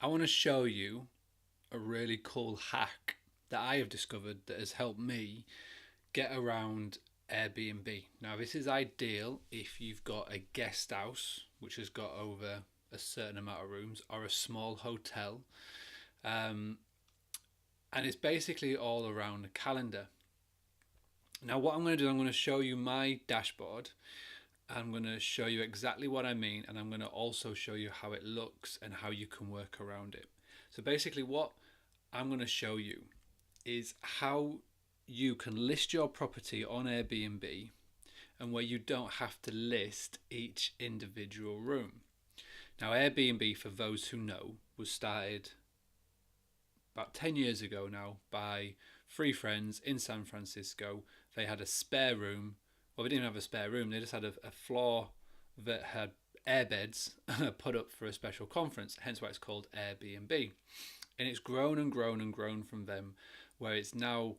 I want to show you a really cool hack that I have discovered that has helped me get around Airbnb. Now, this is ideal if you've got a guest house which has got over a certain amount of rooms, or a small hotel. Um, and it's basically all around the calendar. Now, what I'm going to do, I'm going to show you my dashboard. I'm going to show you exactly what I mean, and I'm going to also show you how it looks and how you can work around it. So basically, what I'm going to show you is how you can list your property on Airbnb, and where you don't have to list each individual room. Now, Airbnb, for those who know, was started about 10 years ago now by three friends in San Francisco. They had a spare room. Well, they didn't have a spare room, they just had a floor that had air beds put up for a special conference, hence why it's called Airbnb. And it's grown and grown and grown from them, where it's now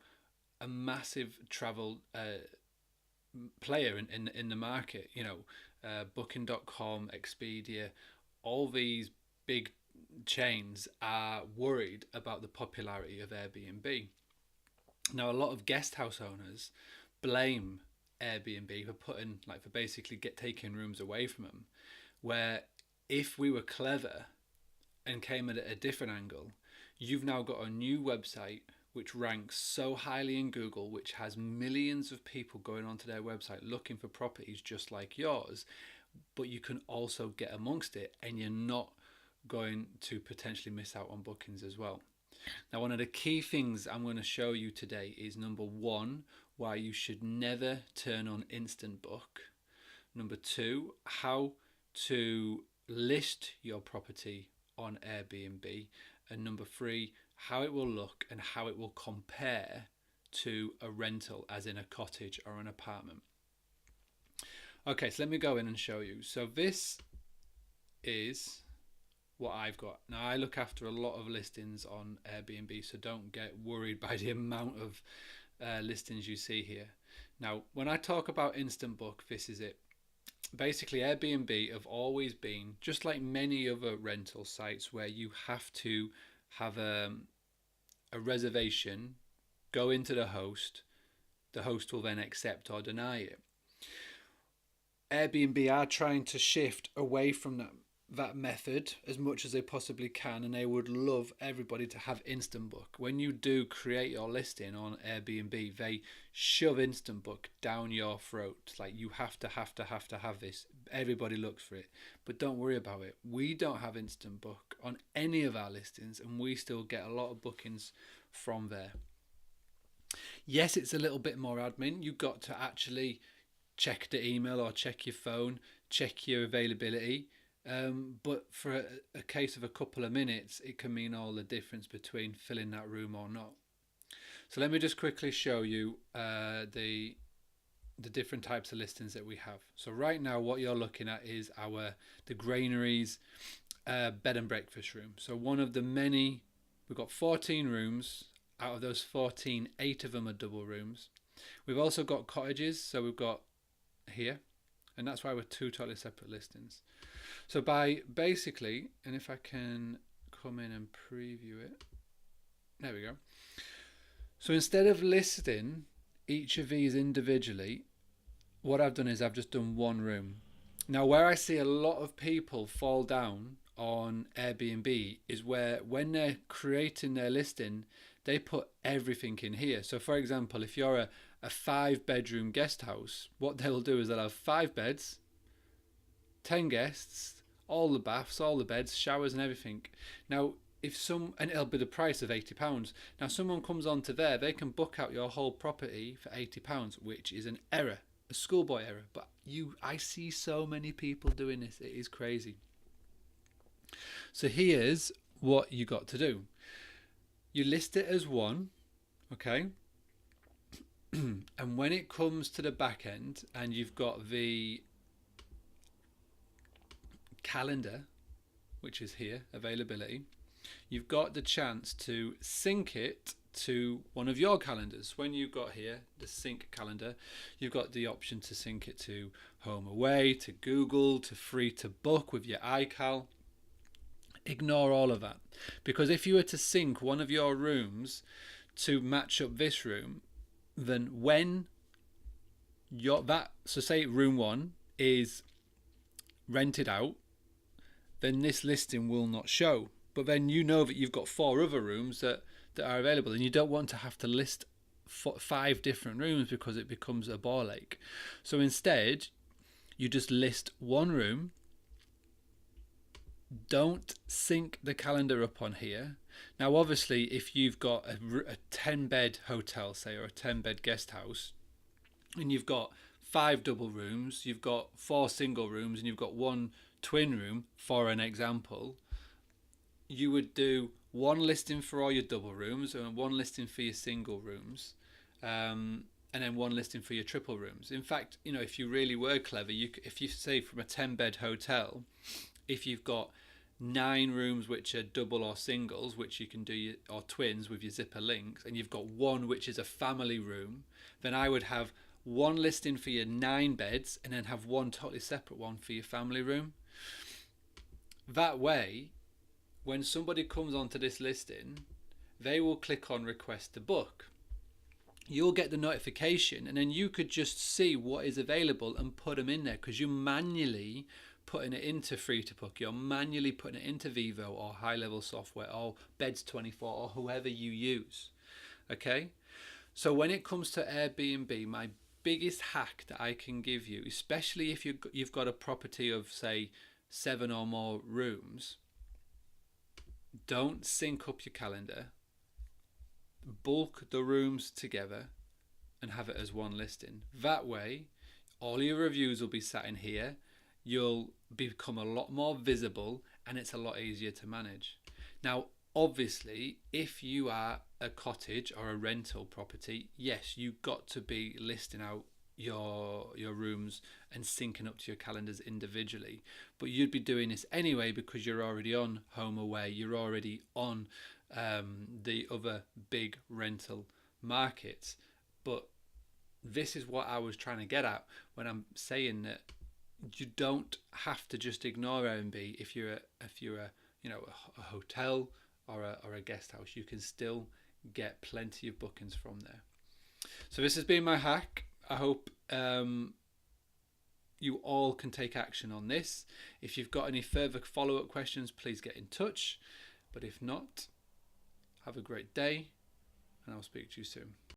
a massive travel player in the market. Booking.com, Expedia, all these big chains are worried about the popularity of Airbnb. Now, a lot of guest house owners blame Airbnb for basically taking rooms away from them. Where if we were clever and came at it a different angle, you've now got a new website which ranks so highly in Google, which has millions of people going onto their website looking for properties just like yours, but you can also get amongst it and you're not going to potentially miss out on bookings as well. Now, one of the key things I'm going to show you today is, number one, why you should never turn on instant book. Number two, how to list your property on Airbnb. And number three, how it will look and how it will compare to a rental, as in a cottage or an apartment. Okay, so let me go in and show you. So this is what I've got. Now, I look after a lot of listings on Airbnb, so don't get worried by the amount of listings you see here. Now, when I talk about instant book, this is it. Basically, Airbnb have always been just like many other rental sites, where you have to have a reservation, go into the host will then accept or deny it. Airbnb are trying to shift away from that method as much as they possibly can, and they would love everybody to have instant book. When you do create your listing on Airbnb, they shove instant book down your throat. It's like, you have to have this. Everybody looks for it, but don't worry about it. We don't have instant book on any of our listings, and we still get a lot of bookings from there. Yes, it's a little bit more admin. You've got to actually check the email or check your phone, check your availability. But for a case of a couple of minutes, it can mean all the difference between filling that room or not. So let me just quickly show you the different types of listings that we have. So right now, what you're looking at is the Granaries bed and breakfast room. So one of the many, we've got 14 rooms. Out of those 14, 8 of them are double rooms. We've also got cottages, so we've got here, and that's why we're two totally separate listings. So by basically, and if I can come in and preview it, there we go. So instead of listing each of these individually, what I've done is I've just done one room. Now, where I see a lot of people fall down on Airbnb is where, when they're creating their listing, they put everything in here. So for example, if you're a 5-bedroom guest house, what they'll do is they'll have 5 beds, 10 guests, all the baths, all the beds, showers and everything. Now, and it'll be the price of £80. Now, someone comes onto there, they can book out your whole property for £80, which is an error, a schoolboy error. But I see so many people doing this, it is crazy. So here's what you got to do. You list it as one, okay? And when it comes to the back end and you've got the calendar, which is here, availability, you've got the chance to sync it to one of your calendars. When you've got here the sync calendar, you've got the option to sync it to Home Away, to Google, to Free to Book with your iCal. Ignore all of that, because if you were to sync one of your rooms to match up this room, then when so say room 1 is rented out, then this listing will not show. But then you know that you've got 4 other rooms that are available, and you don't want to have to list 5 different rooms because it becomes a ball ache. So instead, you just list one room. Don't sync the calendar up on here. Now obviously, if you've got a 10-bed hotel, say, or a 10-bed guest house, and you've got 5 double rooms, you've got 4 single rooms, and you've got 1 twin room, for an example, you would do one listing for all your double rooms and one listing for your single rooms, and then one listing for your triple rooms. In fact, if you really were clever, if you say from a 10-bed hotel, if you've got 9 rooms which are double or singles, which you can do, or twins with your zipper links, and you've got 1 which is a family room, then I would have 1 listing for your 9 beds and then have 1 totally separate one for your family room. That way, when somebody comes onto this listing, they will click on request to book. You'll get the notification, and then you could just see what is available and put them in there, because you're manually putting it into Free to Book, you're manually putting it into Vivo or high level software or Beds24 or whoever you use. Okay, so when it comes to Airbnb, my biggest hack that I can give you, especially if you've got a property of say 7 or more rooms, don't sync up your calendar, bulk the rooms together and have it as one listing. That way all your reviews will be sat in here, you'll become a lot more visible, and it's a lot easier to manage. Now obviously, if you are a cottage or a rental property, yes, you've got to be listing out your rooms and syncing up to your calendars individually, but you'd be doing this anyway because you're already on HomeAway, you're already on the other big rental markets. But this is what I was trying to get at when I'm saying that you don't have to just ignore Airbnb if you're a hotel or a guest house. You can still get plenty of bookings from there. So this has been my hack. I hope you all can take action on this. If you've got any further follow-up questions, please get in touch. But if not, have a great day, and I'll speak to you soon.